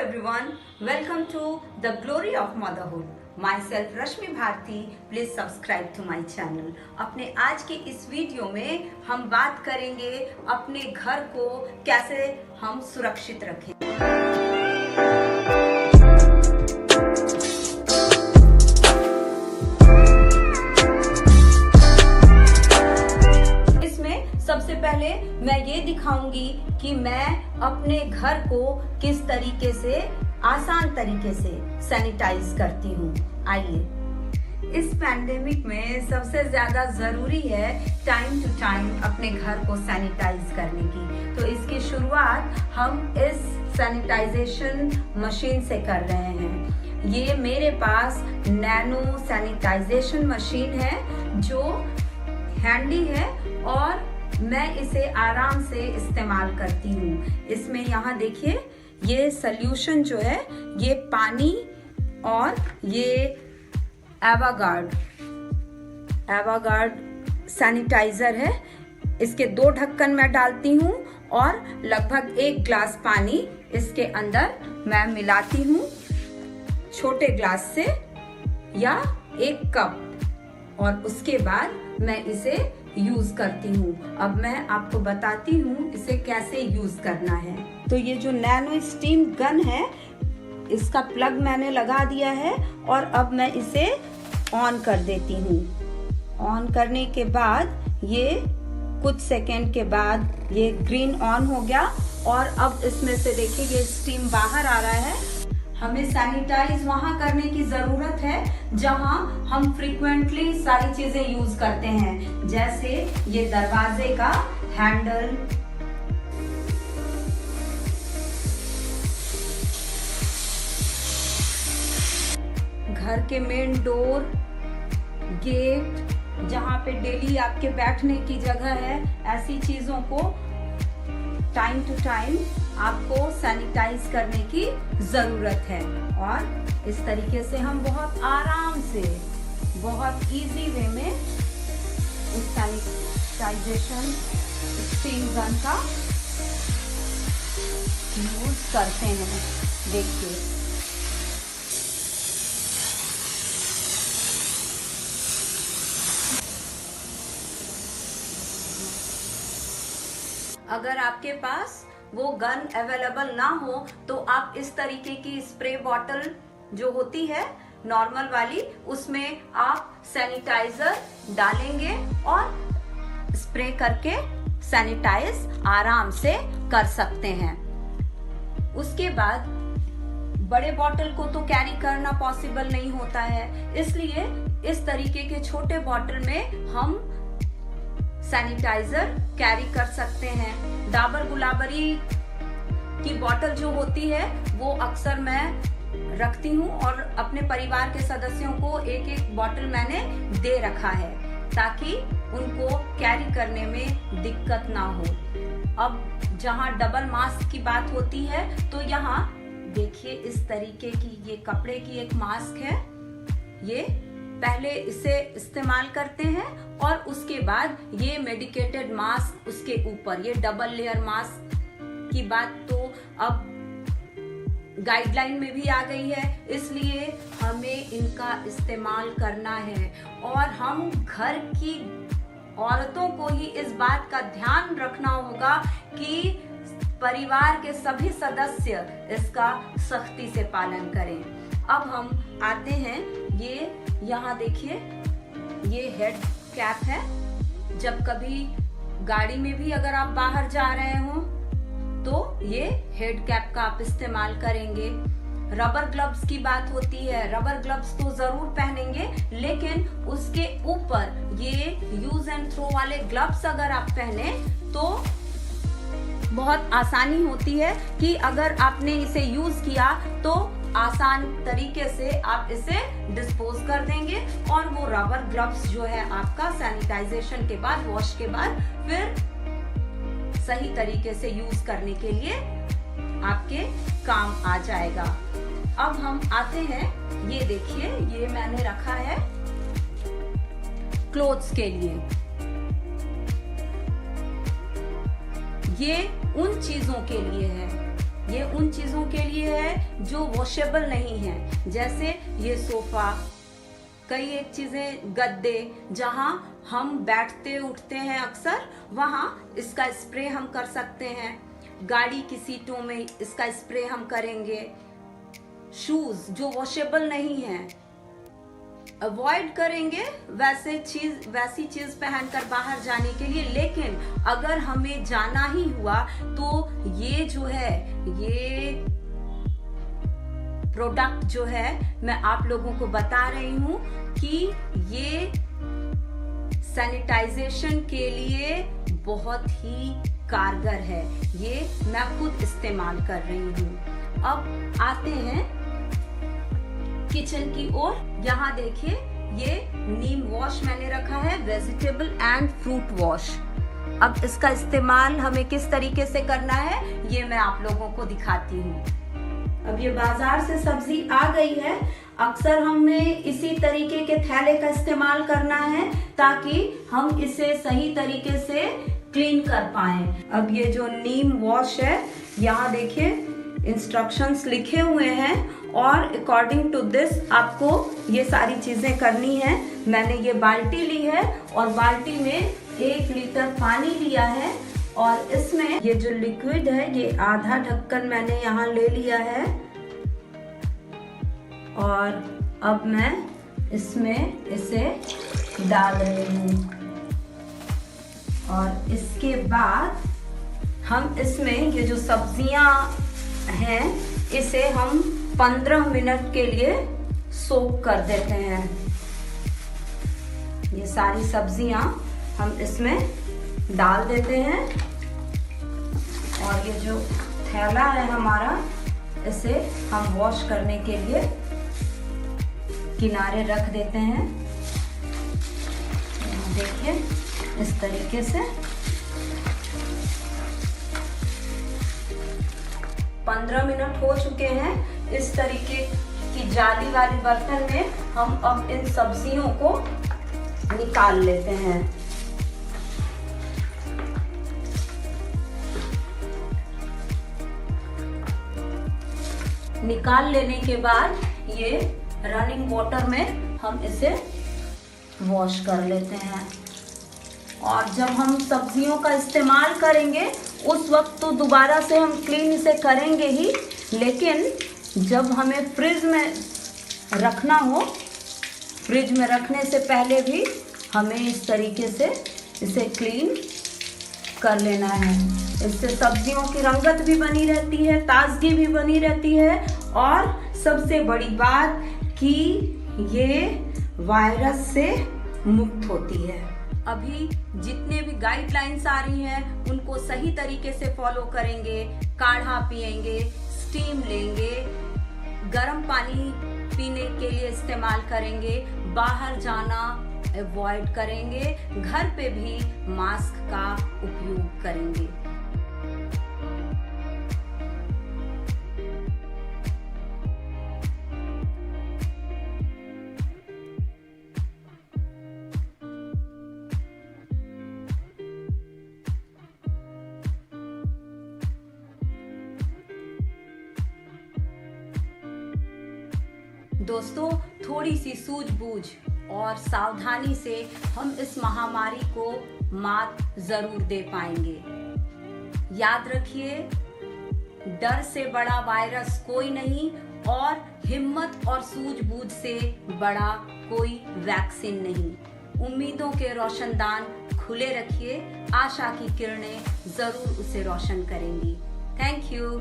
everyone, welcome to the glory of motherhood. Myself Rashmi Bharti, please subscribe to my channel. अपने आज के इस video में हम बात करेंगे अपने घर को कैसे हम सुरक्षित रखें। सबसे पहले मैं ये दिखाऊंगी कि मैं अपने घर को किस तरीके से आसान तरीके से सैनिटाइज करती हूँ। आइए, इस पैंडेमिक में सबसे ज्यादा जरूरी है टाइम टू टाइम अपने घर को सैनिटाइज करने की। तो इसकी शुरुआत हम इस सैनिटाइजेशन मशीन से कर रहे हैं। ये मेरे पास नैनो सैनिटाइजेशन मशीन है जो हैंडी है और मैं इसे आराम से इस्तेमाल करती हूँ। इसमें यहाँ देखिए, ये सॉल्यूशन जो है ये पानी और ये एवागार्ड सैनिटाइजर है। इसके 2 ढक्कन मैं डालती हूँ और लगभग 1 ग्लास पानी इसके अंदर मैं मिलाती हूँ, छोटे ग्लास से या 1 कप, और उसके बाद मैं इसे यूज करती हूँ। अब मैं आपको बताती हूँ इसे कैसे यूज करना है। तो ये जो नैनो स्टीम गन है, इसका प्लग मैंने लगा दिया है और अब मैं इसे ऑन कर देती हूँ। ऑन करने के बाद ये कुछ सेकेंड के बाद ये ग्रीन ऑन हो गया और अब इसमें से देखिए ये स्टीम बाहर आ रहा है। हमें सैनिटाइज वहां करने की जरूरत है जहां हम फ्रीक्वेंटली सारी चीजें यूज करते हैं, जैसे ये दरवाजे का हैंडल, घर के मेन डोर, गेट, जहां पे डेली आपके बैठने की जगह है, ऐसी चीजों को टाइम टू टाइम आपको सैनिटाइज करने की जरूरत है। और इस तरीके से हम बहुत आराम से, बहुत इजी वे में इस सैनिटाइजेशन स्टीम गन का यूज करते हैं। देखिए, अगर आपके पास वो गन अवेलेबल ना हो तो आप इस तरीके की स्प्रे बॉटल जो होती है नॉर्मल वाली, उसमें आप सैनिटाइजर डालेंगे और स्प्रे करके सैनिटाइज आराम से कर सकते हैं। उसके बाद बड़े बॉटल को तो कैरी करना पॉसिबल नहीं होता है, इसलिए इस तरीके के छोटे बॉटल में हम सैनिटाइजर कैरी कर सकते हैं। डाबर गुलाबरी की बोतल जो होती है वो अक्सर मैं रखती हूँ और अपने परिवार के सदस्यों को 1-1 बोतल मैंने दे रखा है ताकि उनको कैरी करने में दिक्कत ना हो। अब जहाँ डबल मास्क की बात होती है तो यहाँ देखिए इस तरीके की ये कपड़े की एक मास्क है। ये पहले इसे इस्तेमाल करते हैं और उसके बाद ये मेडिकेटेड मास्क उसके ऊपर, ये डबल लेयर मास्क की बात तो अब गाइडलाइन में भी आ गई है, इसलिए हमें इनका इस्तेमाल करना है। और हम घर की औरतों को ही इस बात का ध्यान रखना होगा कि परिवार के सभी सदस्य इसका सख्ती से पालन करें। अब हम आते हैं, ये यहाँ देखिए ये हेड कैप है। जब कभी गाड़ी में भी अगर आप बाहर जा रहे हो तो ये हेड कैप का आप इस्तेमाल करेंगे। रबर ग्लव्स की बात होती है, रबर ग्लव्स तो जरूर पहनेंगे, लेकिन उसके ऊपर ये यूज एंड थ्रो वाले ग्लव्स अगर आप पहने तो बहुत आसानी होती है कि अगर आपने इसे यूज किया तो आसान तरीके से आप इसे डिस्पोज कर देंगे और वो रबर ग्लव्स जो है आपका सैनिटाइजेशन के बाद, वॉश के बाद फिर सही तरीके से यूज करने के लिए आपके काम आ जाएगा। अब हम आते हैं, ये देखिए ये मैंने रखा है क्लोथ्स के लिए। ये उन चीजों के लिए है ये उन चीजों के लिए है जो वॉशेबल नहीं है, जैसे ये सोफा, कई एक चीजें, गद्दे, जहां हम बैठते उठते हैं अक्सर, वहां इसका स्प्रे हम कर सकते हैं। गाड़ी की सीटों में इसका स्प्रे हम करेंगे। शूज जो वॉशेबल नहीं है, अवॉइड करेंगे वैसी चीज पहनकर बाहर जाने के लिए। लेकिन अगर हमें जाना ही हुआ तो ये जो है, ये प्रोडक्ट जो है मैं आप लोगों को बता रही हूं कि ये सैनिटाइजेशन के लिए बहुत ही कारगर है। ये मैं खुद इस्तेमाल कर रही हूं। अब आते हैं किचन की ओर। यहाँ देखिए, ये नीम वॉश मैंने रखा है, वेजिटेबल एंड फ्रूट वॉश। अब इसका इस्तेमाल हमें किस तरीके से करना है ये मैं आप लोगों को दिखाती हूँ। अब ये बाजार से सब्जी आ गई है। अक्सर हमें इसी तरीके के थैले का इस्तेमाल करना है ताकि हम इसे सही तरीके से क्लीन कर पाएं। अब ये जो नीम वॉश है, यहाँ देखिए इंस्ट्रक्शंस लिखे हुए हैं और अकॉर्डिंग टू दिस आपको ये सारी चीजें करनी है। मैंने ये बाल्टी ली है और बाल्टी में 1 लीटर पानी लिया है और इसमें ये जो लिक्विड है, ये आधा ढक्कन मैंने यहाँ ले लिया है और अब मैं इसमें इसे डाल रही हूँ। और इसके बाद हम इसमें ये जो सब्जियां हैं इसे हम 15 मिनट के लिए सोक कर देते हैं। ये सारी सब्जियां हम इसमें डाल देते हैं और ये जो थैला है हमारा, इसे हम वॉश करने के लिए किनारे रख देते हैं। देखिए इस तरीके से 15 मिनट हो चुके हैं। इस तरीके की जाली वाली बर्तन में हम अब इन सब्जियों को निकाल लेते हैं। निकाल लेने के बाद ये रनिंग वाटर में हम इसे वॉश कर लेते हैं। और जब हम सब्जियों का इस्तेमाल करेंगे उस वक्त तो दोबारा से हम क्लीन इसे करेंगे ही, लेकिन जब हमें फ्रिज में रखना हो, फ्रिज में रखने से पहले भी हमें इस तरीके से इसे क्लीन कर लेना है। इससे सब्जियों की रंगत भी बनी रहती है, ताजगी भी बनी रहती है और सबसे बड़ी बात कि ये वायरस से मुक्त होती है। अभी जितने भी गाइडलाइंस आ रही हैं उनको सही तरीके से फॉलो करेंगे। काढ़ा पिएंगे, स्टीम लेंगे, गर्म पानी पीने के लिए इस्तेमाल करेंगे, बाहर जाना अवॉइड करेंगे, घर पे भी मास्क का उपयोग करेंगे। दोस्तों, थोड़ी सी सूझबूझ और सावधानी से हम इस महामारी को मात जरूर दे पाएंगे। याद रखिए, डर से बड़ा वायरस कोई नहीं और हिम्मत और सूझबूझ से बड़ा कोई वैक्सीन नहीं। उम्मीदों के रोशनदान खुले रखिए, आशा की किरणें जरूर उसे रोशन करेंगी। Thank you.